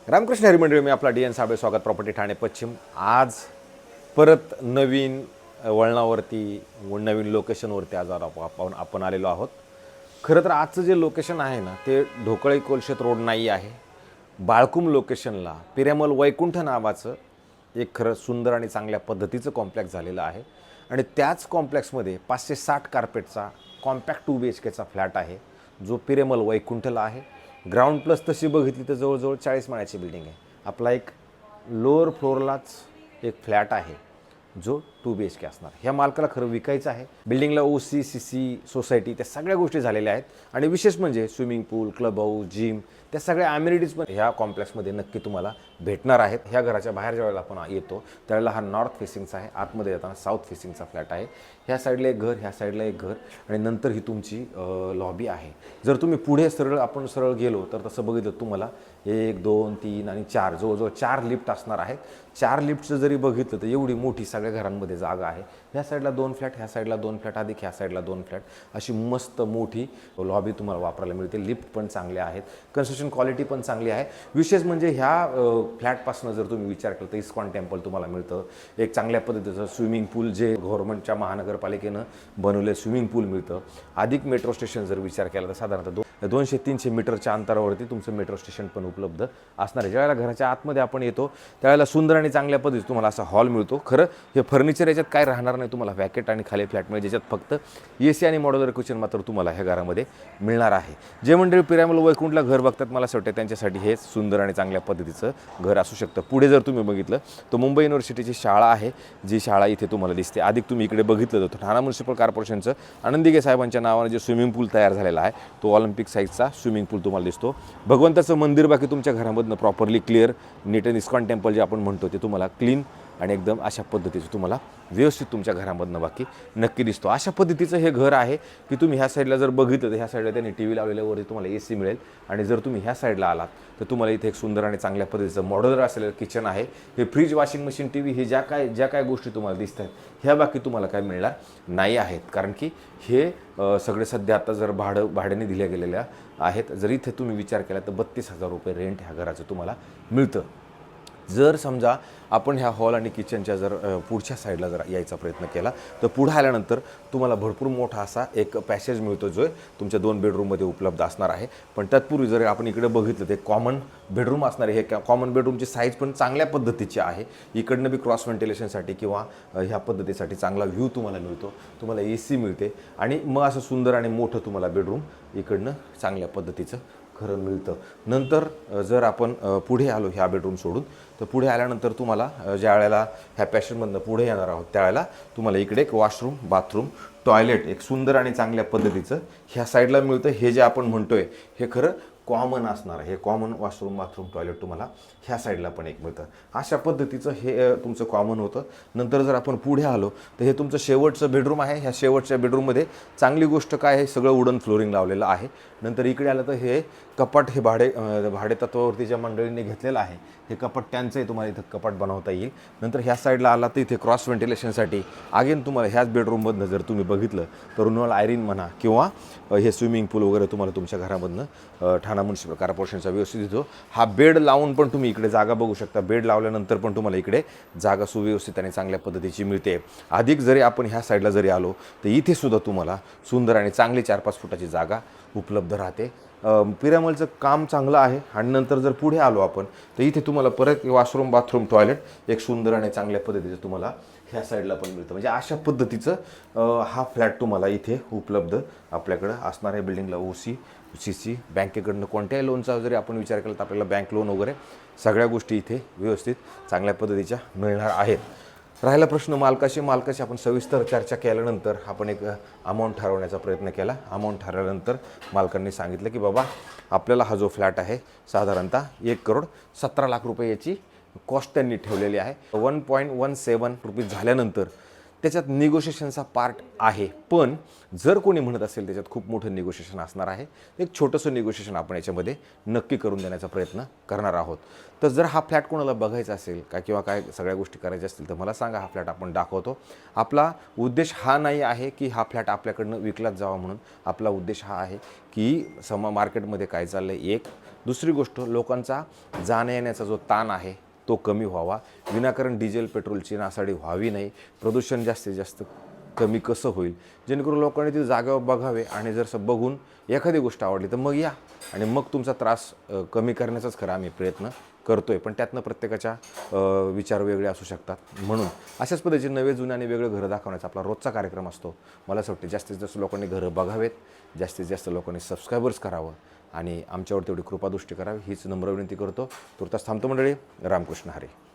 रामकृष्ण हरी मंडळी, मी आपला DN साबळे, स्वागत प्रॉपर्टी ठाणे पश्चिम। आज परत नवीन वळणावरती नवीन लोकेशनवरती आज आपण आलेलो आहोत। खरं तर आजचं जे लोकेशन आहे ना, ते ढोकळी कोलशेत रोड नाही आहे, बाळकुम लोकेशनला पिरामल वैकुंठ नावाचं एक खरं सुंदर आणि चांगल्या पद्धतीचं कॉम्प्लेक्स झालेलं आहे। आणि त्याच कॉम्प्लेक्समध्ये 560 कार्पेटचा कॉम्पॅक्ट 2 BHKचा फ्लॅट आहे, जो पिरामल वैकुंठला आहे। ग्राउंड प्लस तशी बघितली तर जवळजवळ 40 माळ्याची बिल्डिंग आहे। आपला एक लोअर फ्लोअरलाच एक फ्लॅट आहे, जो 2 BHK असणार। ह्या मालकाला खरं विकायचं आहे। बिल्डिंगला OC CC सोसायटी त्या सगळ्या गोष्टी झालेल्या आहेत। आणि विशेष म्हणजे स्विमिंग पूल, क्लब हाऊस, जिम, त्या सगळ्या ॲम्युनिटीज पण ह्या कॉम्प्लेक्समध्ये नक्की तुम्हाला भेटणार आहेत। ह्या घराच्या बाहेर ज्यावेळेला आपण येतो त्यावेळेला हा नॉर्थ फेसिंगचा आहे, आतमध्ये येताना साऊथ फेसिंगचा फ्लॅट आहे। ह्या साईडला एक घर, ह्या साईडला एक घर, आणि नंतर ही तुमची लॉबी आहे। जर तुम्ही पुढे सरळ गेलो तर तसं बघितलं तुम्हाला 1 2 3 आणि 4 जवळजवळ 4 लिफ्ट असणार आहेत। 4 लिफ्टचं जरी बघितलं तर एवढी मोठी सगळ्या घरांमध्ये जागा आहे। ह्या साईडला 2 फ्लॅट, ह्या साईडला 2 फ्लॅट, अधिक ह्या साईडला 2 फ्लॅट, अशी मस्त मोठी लॉबी तुम्हाला वापरायला मिळते। लिफ्ट पण चांगले आहेत, कन्स्ट्रक्शन क्वालिटी पण चांगली आहे। विशेष म्हणजे ह्या फ्लॅटपासून जर तुम्ही विचार केला तर इस्कॉन टेम्पल तुम्हाला मिळतं, एक चांगल्या पद्धतीचं स्विमिंग पूल जे गव्हर्नमेंटच्या महानगरपालिकेनं बनवले स्विमिंग पूल मिळतं। अधिक मेट्रो स्टेशन जर विचार केला तर साधारणतः 200-300 मीटरच्या अंतरावरती तुमचं मेट्रो स्टेशन पण उपलब्ध असणार आहे। ज्यावेळेला घराच्या आतमध्ये आपण येतो त्यावेळेला सुंदर आणि चांगल्या पद्धतीचं तुम्हाला असा हॉल मिळतो। खरं हे फर्निचर याच्यात काय राहणार नाही तुम्हाला, वॅकेट आणि खाली फ्लॅटमध्ये ज्याच्यात फक्त AC आणि मॉड्युलर किचन मात्र तुम्हाला ह्या घरामध्ये मिळणार आहे। जे मंडळी पिरामल वैकुंठला घर बघतात मला असं वाटतं त्यांच्यासाठी हे सुंदर आणि चांगल्या पद्धतीचं घर असू शकतं। पुढे जर तुम्ही बघितलं तर मुंबई युनिव्हर्सिटीची शाळा आहे, जी शाळा इथे तुम्हाला दिसते। अधिक तुम्ही इकडे बघितलं तर ठाणा म्युनिसिपल कॉर्पोरेशनचं आनंदिगे साहेबांच्या नावाने जे स्विमिंग पूल तयार झालेला आहे तो ऑलिम्पिक साईजचा स्विमिंग पूल तुम्हाला दिसतो। भगवंताचं मंदिर बाकी तुमच्या घरामधनं प्रॉपरली क्लिअर, नीट अँड इस्कॉन टेम्पल जे आपण म्हणतो ते तुम्हाला क्लीन आणि एकदम अशा पद्धतीचं तुम्हाला व्यवस्थित तुमच्या घरामधनं बाकी नक्की दिसतो। अशा पद्धतीचं हे घर आहे की तुम्ही ह्या साईडला जर बघितलं तर ह्या साईडला त्यांनी TV लावलेल्यावरती तुम्हाला AC मिळेल। आणि जर तुम्ही ह्या साईडला आलात तर तुम्हाला इथे एक सुंदर आणि चांगल्या पद्धतीचं मॉड्युलर असलेलं किचन आहे। हे फ्रीज, वॉशिंग मशीन, TV हे ज्या काय गोष्टी तुम्हाला दिसत आहेत ह्या बाकी तुम्हाला काय मिळणार नाही आहेत, कारण की हे सगळे सध्या आता जर भाड्याने दिल्या गेलेल्या आहेत। जर इथे तुम्ही विचार केला तर 32,000 रुपये रेंट ह्या घराचं तुम्हाला मिळतं। जर समजा आपण ह्या हॉल आणि किचनच्या जर पुढच्या साईडला जर यायचा प्रयत्न केला तर पुढे आल्यानंतर तुम्हाला भरपूर मोठा असा एक पॅसेज मिळतो, जो तुमच्या 2 बेडरूममध्ये उपलब्ध असणार आहे। पण तत्पूर्वी जर आपण इकडे बघितलं ते कॉमन बेडरूम असणार आहे। हे कॉमन बेडरूमची साईज पण चांगल्या पद्धतीची आहे। इकडनं बी क्रॉस व्हेंटिलेशनसाठी किंवा ह्या पद्धतीसाठी चांगला व्ह्यू तुम्हाला मिळतो, तुम्हाला AC मिळते, आणि मग असं सुंदर आणि मोठं तुम्हाला बेडरूम इकडनं चांगल्या पद्धतीचं खरं मिळतं। नंतर जर आपण पुढे आलो ह्या बेडरूम सोडून तर पुढे आल्यानंतर तुम्हाला ज्या वेळेला ह्या पॅसेजमधनं पुढे येणार आहोत त्यावेळेला तुम्हाला इकडे एक वॉशरूम, बाथरूम, टॉयलेट एक सुंदर आणि चांगल्या पद्धतीचं ह्या साईडला मिळतं। हे जे आपण म्हणतोय हे खरं कॉमन असणार आहे। हे कॉमन वॉशरूम, बाथरूम, टॉयलेट तुम्हाला ह्या साईडला पण एक मिळतं। अशा पद्धतीचं हे तुमचं कॉमन होतं। नंतर जर आपण पुढे आलो तर हे तुमचं शेवटचं बेडरूम आहे। ह्या शेवटच्या बेडरूममध्ये चांगली गोष्ट काय आहे, सगळं वुडन फ्लोरिंग लावलेलं आहे। नंतर इकडे आलं तर हे कपाट, हे भाडे तत्वावरती ज्या मंडळींनी घेतलेलं आहे हे कपाट त्यांचं आहे, तुम्हाला इथं कपाट बनवता येईल। नंतर ह्या साईडला आला तर इथे क्रॉस व्हेंटिलेशनसाठी अगेन तुम्हाला ह्याच बेडरूममधनं जर तुम्ही बघितलं तर रुनॉल आयरिन म्हणा किंवा हे स्विमिंग पूल वगैरे तुम्हाला तुमच्या घरामधनं ठाणा म्युनिसिपल कॉर्पोरेशनचा व्यवस्थित येतो। हा बेड लावून पण तुम्ही इकडे जागा बघू शकता। बेड लावल्यानंतर पण तुम्हाला इकडे जागा सुव्यवस्थित आणि चांगल्या पद्धतीची मिळते। अधिक जरी आपण ह्या साईडला जरी आलो तर इथे सुद्धा तुम्हाला सुंदर आणि चांगली 4-5 फुटाची जागा उपलब्ध राहते। पिरामलचं काम चांगलं आहे। आणि नंतर जर पुढे आलो आपण तर इथे तुम्हाला परत वॉशरूम, बाथरूम, टॉयलेट एक सुंदर आणि चांगल्या पद्धतीचं तुम्हाला ह्या साईडला पण मिळतं। म्हणजे अशा पद्धतीचं हा फ्लॅट तुम्हाला इथे उपलब्ध आपल्याकडं असणार आहे। बिल्डिंगला OC CC, बँकेकडनं कोणत्याही लोनचा जरी आपण विचार केला तर आपल्याला बँक लोन वगैरे सगळ्या गोष्टी इथे व्यवस्थित चांगल्या पद्धतीच्या मिळणार आहेत। राहिला प्रश्न मालकाशी आपण सविस्तर चर्चा केल्यानंतर आपण एक अमाऊंट ठरवण्याचा प्रयत्न केला। अमाऊंट ठरवल्यानंतर मालकांनी सांगितलं की बाबा आपल्याला हा जो फ्लॅट आहे साधारणतः 1,17,00,000 रुपये याची कॉस्ट त्यांनी ठेवलेली आहे। 1.17 रुपीज झाल्यानंतर त्याच्यात निगोशिएशनचा पार्ट आहे, पण जर कोणी म्हणत असेल त्याच्यात खूप मोठं निगोशिएशन असणार आहे, एक छोटंसं निगोशिएशन आपण याच्यामध्ये नक्की करून देण्याचा प्रयत्न करणार आहोत। तर जर हा फ्लॅट कोणाला बघायचा असेल का किंवा काय सगळ्या गोष्टी करायच्या असतील तर मला सांगा, हा फ्लॅट आपण दाखवतो। आपला उद्देश हा नाही आहे की हा फ्लॅट आपल्याकडनं विकलाच जावा म्हणून। आपला उद्देश हा आहे की मार्केटमध्ये काय चाललं आहे, एक दुसरी गोष्ट, लोकांचा जाण्या येण्याचा जो ताण आहे तो कमी व्हावा, विनाकारण डिझेल पेट्रोलची नासाडी व्हावी नाही, प्रदूषण जास्तीत जास्त कमी कसं होईल, जेणेकरून लोकांनी ती जागेवर बघावे आणि जर असं बघून एखादी गोष्ट आवडली तर मग या आणि मग तुमचा त्रास कमी करण्याचाच खरं आम्ही प्रयत्न करतो आहे. पण त्यातनं प्रत्येकाच्या विचार वेगळे असू शकतात. म्हणून अशाच पद्धतीचे नवे जुने आणि वेगळे घरं दाखवण्याचा आपला रोजचा कार्यक्रम असतो. मला असं वाटतं जास्तीत जास्त लोकांनी घरं बघावेत, जास्तीत जास्त लोकांनी सबस्क्रायबर्स करावं आणि आमच्यावर तेवढी कृपादृष्टी करावी हीच नम्र विनंती करतो. तुर्तास थांबतो मंडळी. रामकृष्ण हरी.